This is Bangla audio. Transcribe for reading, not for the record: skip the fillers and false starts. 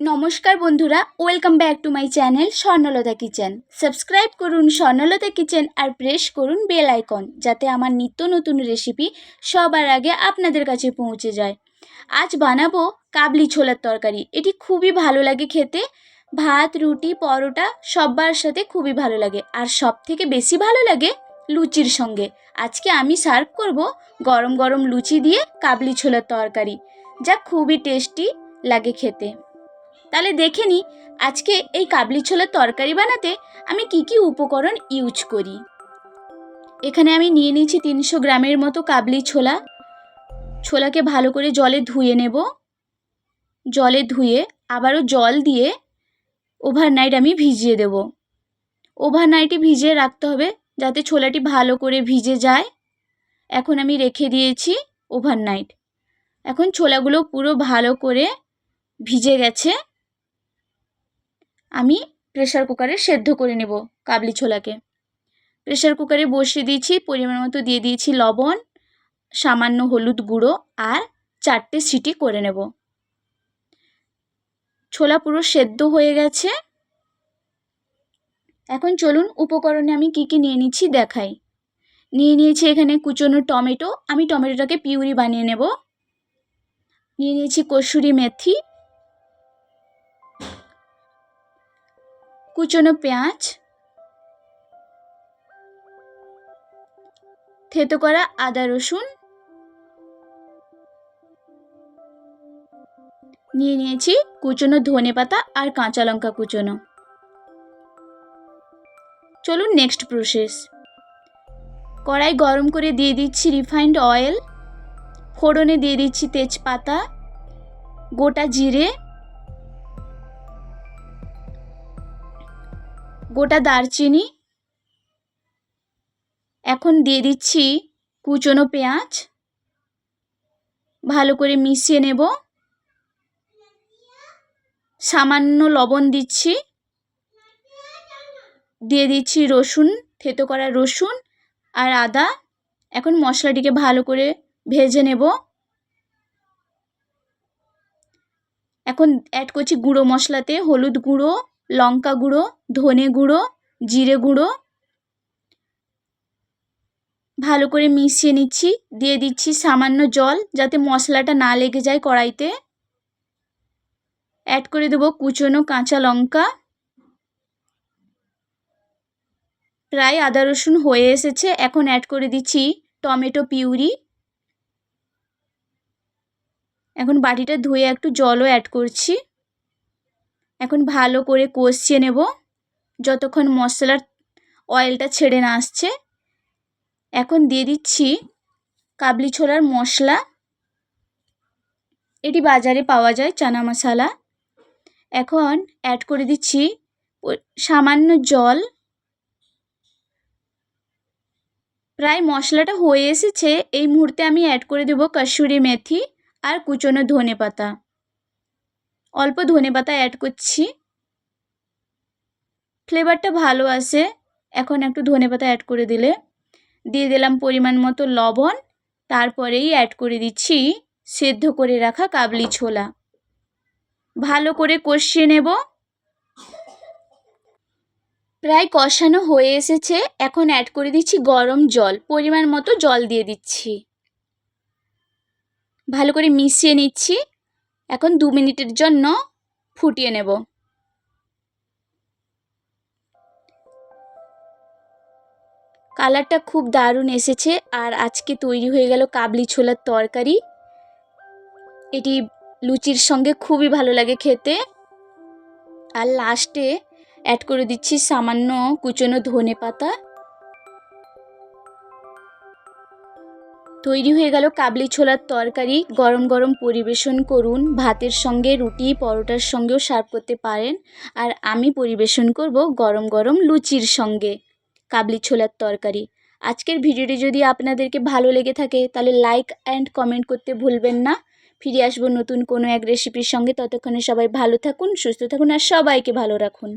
নমস্কার বন্ধুরা, welcome back to my channel Swarnalata kitchen. Subscribe করুন স্বর্ণলতা কিচেন আর প্রেস করুন বেল আইকন, যাতে আমার নিত্য নতুন রেসিপি সবার আগে আপনাদের কাছে পৌঁছে যায়। আজ বানাবো কাবলি ছোলার তরকারি। এটি খুবই ভালো লাগে খেতে, ভাত, রুটি, পরোটা সবার সাথে খুবই ভালো লাগে, আর সব থেকে বেশি ভালো লাগে লুচির সঙ্গে। আজকে আমি সার্ভ করব গরম গরম লুচি দিয়ে কাবলি ছোলার তরকারি, যা খুবই টেস্টি লাগে খেতে। তাহলে দেখে নিই আজকে এই কাবলি ছোলার তরকারি বানাতে আমি কি কি উপকরণ ইউজ করি। এখানে আমি নিয়ে নিয়েছি 300 গ্রামের মতো কাবলি ছোলা। ছোলাকে ভালো করে জলে ধুয়ে নেব। জলে ধুয়ে আবারও জল দিয়ে ওভারনাইট আমি ভিজিয়ে দেব। ওভারনাইটে ভিজিয়ে রাখতে হবে যাতে ছোলাটি ভালো করে ভিজে যায়। এখন আমি রেখে দিয়েছি ওভারনাইট। এখন ছোলাগুলো পুরো ভালো করে ভিজে গেছে। আমি প্রেসার কুকারে সেদ্ধ করে নেব কাবলি ছোলাকে। প্রেসার কুকারে বসিয়ে দিয়েছি, পরিমাণ মতো দিয়ে দিয়েছি লবণ, সামান্য হলুদ গুঁড়ো আর 4টে সিটি করে নেব। ছোলা পুরো সেদ্ধ হয়ে গেছে। এখন চলুন উপকরণে আমি কি কি নিয়ে নিচ্ছি দেখাই। নিয়ে নিয়েছি এখানে কুচনো টমেটো, আমি টমেটোটাকে পিউরি বানিয়ে নেব। নিয়ে নিয়েছি কসুরি মেথি, কুচনো পেঁয়াজ, থেতো করা আদা রসুন, নিয়ে নিয়েছি কুচনো ধনেপাতা আর কাঁচা লঙ্কা কুচনো। চলুন নেক্সট প্রসেস। কড়াই গরম করে দিয়ে দিচ্ছি রিফাইন্ড অয়েল। ফোড়নে দিয়ে দিচ্ছি তেজপাতা, গোটা জিরে, গোটা দারচিনি। এখন দিয়ে দিচ্ছি কুচনো পেঁয়াজ, ভালো করে মিশিয়ে নেব। সামান্য লবণ দিচ্ছি, দিয়ে দিচ্ছি রসুন, থেতো করা রসুন আর আদা। এখন মশলাটিকে ভালো করে ভেজে নেব। এখন অ্যাড করছি গুঁড়ো মশলাতে হলুদ গুঁড়ো, লঙ্কা গুঁড়ো, ধনে গুঁড়ো, জিরে গুঁড়ো। ভালো করে মিশিয়ে নিচ্ছি। দিয়ে দিচ্ছি সামান্য জল, যাতে মশলাটা না লেগে যায় কড়াইতে। অ্যাড করে দেবো কুচনো কাঁচা লঙ্কা। প্রায় আদা রসুন হয়ে এসেছে। এখন অ্যাড করে দিচ্ছি টমেটো পিউরি। এখন বাটিটা ধুয়ে একটু জলও অ্যাড করছি। এখন ভালো করে কষিয়ে নেব যতক্ষণ মশলার অয়েলটা ছেড়ে না আসছে। এখন দিয়ে দিচ্ছি কাবলি ছোলার মশলা। এটি বাজারে পাওয়া যায়, চানা মশলা। এখন অ্যাড করে দিচ্ছি সামান্য জল। প্রায় মশলাটা হয়ে এসেছে। এই মুহূর্তে আমি অ্যাড করে দেব কসুরি মেথি আর কুচনো ধনেপাতা। অল্প ধনেপাতা অ্যাড করছি, ফ্লেভারটা ভালো আসে। এখন একটু ধনেপাতা অ্যাড করে দিলে। দিয়ে দিলাম পরিমাণ মতো লবণ। তারপরেই অ্যাড করে দিচ্ছি সেদ্ধ করে রাখা কাবলি ছোলা। ভালো করে কষিয়ে নেব। প্রায় কষানো হয়ে এসেছে। এখন অ্যাড করে দিচ্ছি গরম জল, পরিমাণ মতো জল দিয়ে দিচ্ছি। ভালো করে মিশিয়ে নিচ্ছি। এখন 2 মিনিটের জন্য ফুটিয়ে নেব। কালারটা খুব দারুণ এসেছে। আর আজকে তৈরি হয়ে গেল কাবলি ছোলার তরকারি। এটি লুচির সঙ্গে খুবই ভালো লাগে খেতে। আর লাস্টে অ্যাড করে দিচ্ছি সামান্য কুচনো ধনেপাতা। তৈরি হয়ে গেল কাবলি ছোলার তরকারি। গরম গরম পরিবেশন করুন। ভাতের সঙ্গে, রুটি, পরোটার সঙ্গেও সার্ভ করতে পারেন। আর আমি পরিবেশন করব গরম গরম লুচির সঙ্গে কাবলি ছোলার তরকারি। আজকের ভিডিওটি যদি আপনাদেরকে ভালো লেগে থাকে তাহলে লাইক অ্যান্ড কমেন্ট করতে ভুলবেন না। ফিরে আসবো নতুন কোনো এক রেসিপির সঙ্গে। ততক্ষণে সবাই ভালো থাকুন, সুস্থ থাকুন আর সবাইকে ভালো রাখুন।